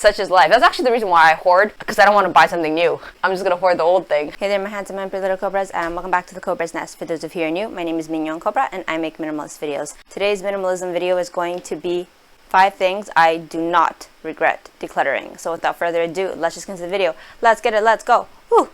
Such is life. That's actually the reason why I hoard, because I don't want to buy something new. I'm just gonna hoard the old thing. Hey there, my handsome and pretty little Cobras, and welcome back to the Cobra's Nest. For those of you who are new, my name is Mignon Cobra, and I make minimalist videos. Today's minimalism video is going to be 5 things I do not regret decluttering. So without further ado, let's just get into the video. Let's get it, let's go. Woo!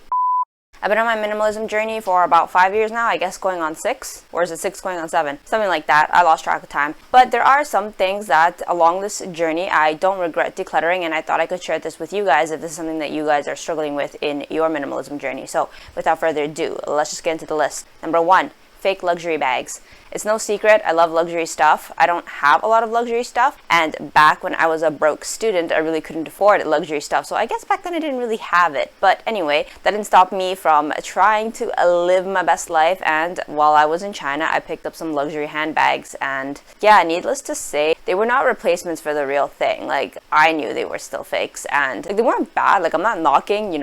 I've been on my minimalism journey for about 5 years now, I guess going on 6, or is it 6 going on 7? Something like that. I lost track of time. But there are some things that along this journey I don't regret decluttering, and I thought I could share this with you guys if this is something that you guys are struggling with in your minimalism journey. So without further ado, let's just get into the list. Number 1, fake luxury bags. It's no secret, I love luxury stuff. I don't have a lot of luxury stuff, and back when I was a broke student, I really couldn't afford luxury stuff. So I guess back then I didn't really have it. But anyway, that didn't stop me from trying to live my best life. And while I was in China, I picked up some luxury handbags, and yeah, needless to say, they were not replacements for the real thing. Like, I knew they were still fakes, and like, they weren't bad. Like, I'm not knocking,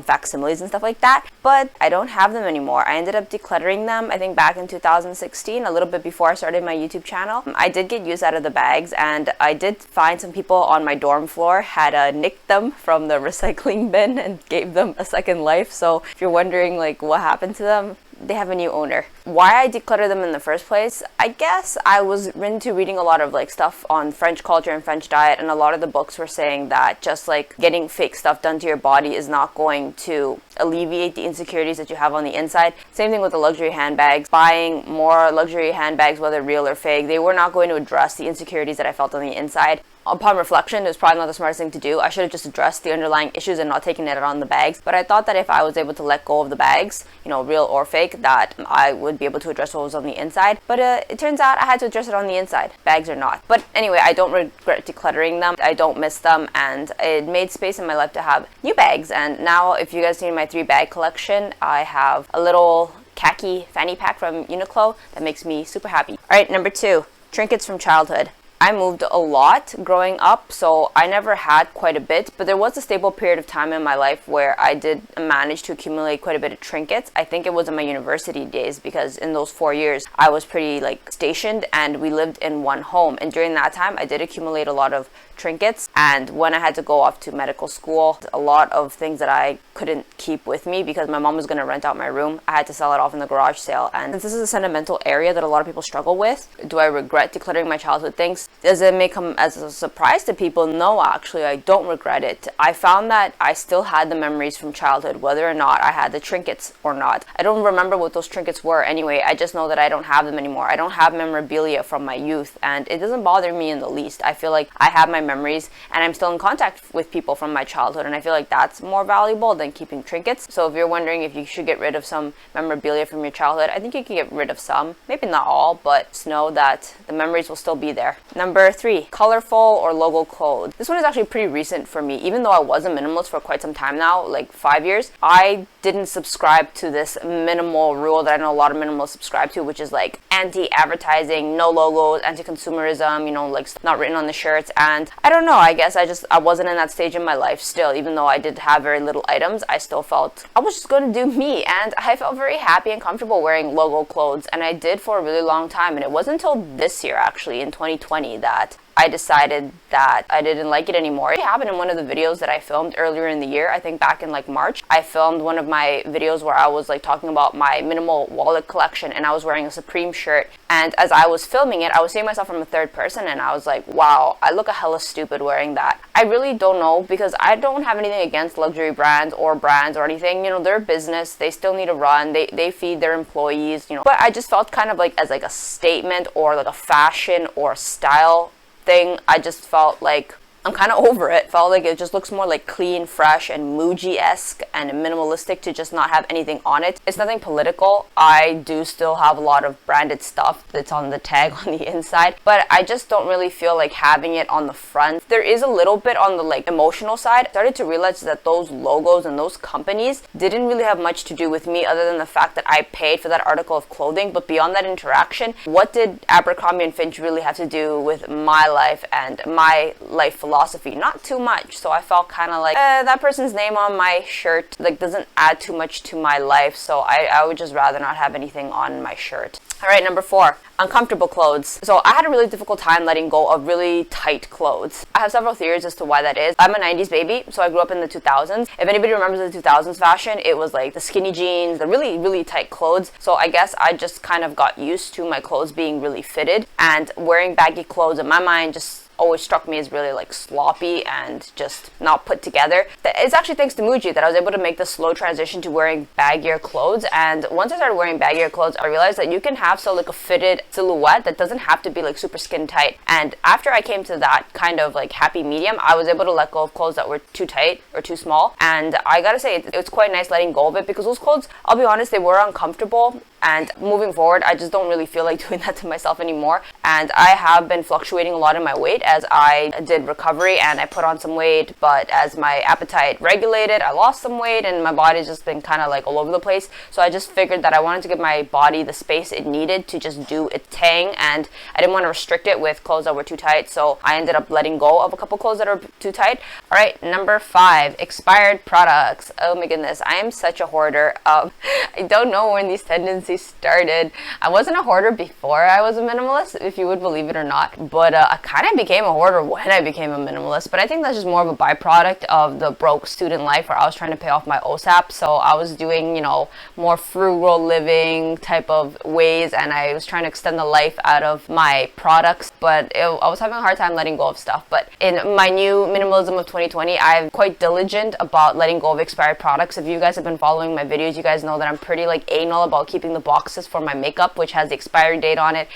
facsimiles and stuff like that, but I don't have them anymore. I ended up decluttering them, I think back in 2016, a little bit before I started my YouTube channel. I did get use out of the bags, and I did find some people on my dorm floor had nicked them from the recycling bin and gave them a second life. So if you're wondering like what happened to them, they have a new owner. Why I decluttered them in the first place, I guess I was into reading a lot of like stuff on French culture and French diet, and a lot of the books were saying that just like getting fake stuff done to your body is not going to alleviate the insecurities that you have on the inside. Same thing with the luxury handbags. Buying more luxury handbags, whether real or fake, they were not going to address the insecurities that I felt on the inside. Upon reflection, it was probably not the smartest thing to do. I should have just addressed the underlying issues and not taken it on the bags. But I thought that if I was able to let go of the bags, real or fake, that I would be able to address what was on the inside. But it turns out I had to address it on the inside, bags or not. But anyway, I don't regret decluttering them. I don't miss them, and it made space in my life to have new bags. And now, if you guys see my 3 bag collection, I have a little khaki fanny pack from Uniqlo that makes me super happy. Alright, number 2, trinkets from childhood. I moved a lot growing up, so I never had quite a bit, but there was a stable period of time in my life where I did manage to accumulate quite a bit of trinkets. I think it was in my university days, because in those 4 years I was pretty stationed, and we lived in one home, and during that time I did accumulate a lot of trinkets. And when I had to go off to medical school, a lot of things that I couldn't keep with me because my mom was going to rent out my room, I had to sell it off in the garage sale. And since this is a sentimental area that a lot of people struggle with, do I regret decluttering my childhood things? Does it may come as a surprise to people? No, actually, I don't regret it. I found that I still had the memories from childhood, whether or not I had the trinkets or not. I don't remember what those trinkets were anyway. I just know that I don't have them anymore. I don't have memorabilia from my youth, and it doesn't bother me in the least. I feel like I have my memories, and I'm still in contact with people from my childhood, and I feel like that's more valuable than keeping trinkets. So if you're wondering if you should get rid of some memorabilia from your childhood, I think you can get rid of some. Maybe not all, but just know that the memories will still be there. Number 3, colorful or logo clothes. This one is actually pretty recent for me. Even though I was a minimalist for quite some time now, like 5 years, I didn't subscribe to this minimal rule that I know a lot of minimalists subscribe to, which is like anti-advertising, no logos, anti-consumerism, not written on the shirts. And I don't know, I guess I wasn't in that stage in my life still. Even though I did have very little items, I still felt I was just going to do me, and I felt very happy and comfortable wearing logo clothes, and I did for a really long time. And it wasn't until this year, actually in 2020, that I decided that I didn't like it anymore. It happened in one of the videos that I filmed earlier in the year. I think back in March, I filmed one of my videos where I was talking about my minimal wallet collection, and I was wearing a Supreme shirt. And as I was filming it, I was seeing myself from a third person, and I was like, wow, I look a hella stupid wearing that. I really don't know, because I don't have anything against luxury brands or anything. They're a business. They still need to run. They feed their employees, But I just felt kind of as a statement or a fashion or style thing. I just felt like I'm kind of over it. Felt like it just looks more clean, fresh, and Muji-esque and minimalistic to just not have anything on it. It's nothing political. I do still have a lot of branded stuff that's on the tag on the inside, but I just don't really feel like having it on the front. There is a little bit on the emotional side. I started to realize that those logos and those companies didn't really have much to do with me, other than the fact that I paid for that article of clothing. But beyond that interaction, what did Abercrombie & Fitch really have to do with my life and my life philosophy? philosophy, not too much. So I felt kind of like, that person's name on my shirt like doesn't add too much to my life, so I would just rather not have anything on my shirt. All right, number 4, uncomfortable clothes. So I had a really difficult time letting go of really tight clothes. I have several theories as to why that is. I'm a 90s baby, so I grew up in the 2000s. If anybody remembers the 2000s fashion, it was like the skinny jeans, the really, really tight clothes. So I guess I just kind of got used to my clothes being really fitted, and wearing baggy clothes in my mind just always struck me as really like sloppy and just not put together. It's actually thanks to Muji that I was able to make the slow transition to wearing baggier clothes. And once I started wearing baggier clothes, I realized that you can have like a fitted silhouette that doesn't have to be like super skin tight. And after I came to that kind of like happy medium, I was able to let go of clothes that were too tight or too small. And I gotta say, it's quite nice letting go of it, because those clothes, I'll be honest, they were uncomfortable. And moving forward, I just don't really feel like doing that to myself anymore. And I have been fluctuating a lot in my weight as I did recovery and I put on some weight. But as my appetite regulated, I lost some weight and my body's just been kind of like all over the place. So I just figured that I wanted to give my body the space it needed to just do its thing. And I didn't want to restrict it with clothes that were too tight. So I ended up letting go of a couple clothes that are too tight. All right, number 5, expired products. Oh my goodness, I am such a hoarder. I don't know when these tendencies started. I wasn't a hoarder before I was a minimalist, if you would believe it or not, but I kind of became a hoarder when I became a minimalist. But I think that's just more of a byproduct of the broke student life where I was trying to pay off my OSAP. So I was doing, you know, more frugal living type of ways, and I was trying to extend the life out of my products, but I was having a hard time letting go of stuff. But in my new minimalism of 2020, I'm quite diligent about letting go of expired products. If you guys have been following my videos, you guys know that I'm pretty like anal about keeping the boxes for my makeup, which has the expiry date on it.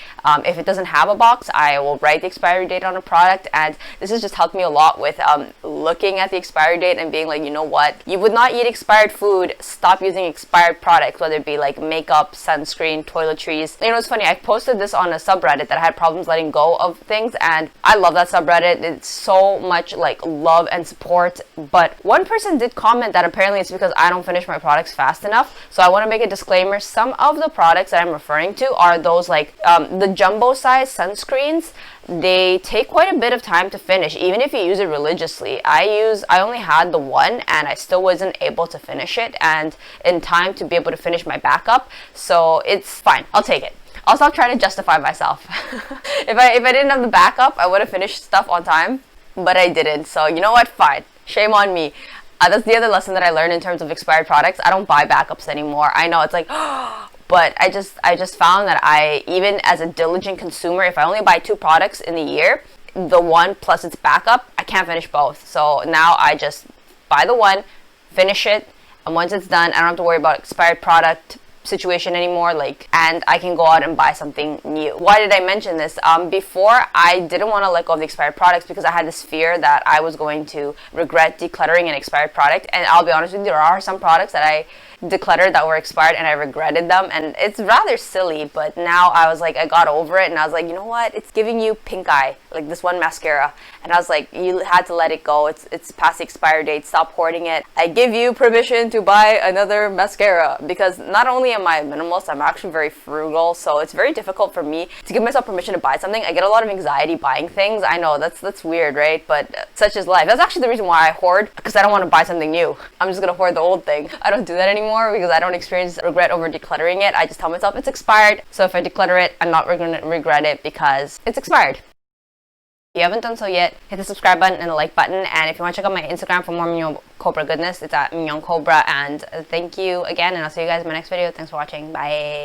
If it doesn't have a box, I will write the expiry date on a product, and this has just helped me a lot with looking at the expiry date and being like, you know what, you would not eat expired food, stop using expired products, whether it be like makeup, sunscreen, toiletries. You know, it's funny, I posted this on a subreddit that I had problems letting go of things, and I love that subreddit. It's so much like love and support. But one person did comment that apparently it's because I don't finish my products fast enough. So I want to make a disclaimer. Some of the products that I'm referring to are those like the jumbo size sunscreens. They take quite a bit of time to finish, even if you use it religiously. I only had the one and I still wasn't able to finish it and in time to be able to finish my backup. So it's fine, I'll take it. I'll stop trying to justify myself. If I didn't have the backup, I would have finished stuff on time, but I didn't. So you know what, fine, shame on me. That's the other lesson that I learned in terms of expired products. I don't buy backups anymore. I know it's like, but I just found that I, even as a diligent consumer, if I only buy 2 products in the year, the one plus its backup, I can't finish both. So now I just buy the one, finish it, and once it's done, I don't have to worry about expired product situation anymore, like, and I can go out and buy something new. Why did I mention this? Before, I didn't want to let go of the expired products because I had this fear that I was going to regret decluttering an expired product. And I'll be honest with you, there are some products that I decluttered that were expired and I regretted them, and it's rather silly. But now I was like, I got over it, and I was like, you know what, it's giving you pink eye, like this one mascara, and I was like, you had to let it go. It's past the expiry date, stop hoarding it. I give you permission to buy another mascara, because not only am I a minimalist, I'm actually very frugal, so it's very difficult for me to give myself permission to buy something. I get a lot of anxiety buying things. I know that's weird, right? But such is life. That's actually the reason why I hoard, because I don't want to buy something new. I'm just gonna hoard the old thing. I don't do that anymore because I don't experience regret over decluttering it. I just tell myself it's expired, so if I declutter it, I'm not gonna regret it because it's expired. If you haven't done so yet, hit the subscribe button and the like button. And if you want to check out my Instagram for more Mignon Cobra goodness, it's at Mignon Cobra. And thank you again, and I'll see you guys in my next video. Thanks for watching. Bye.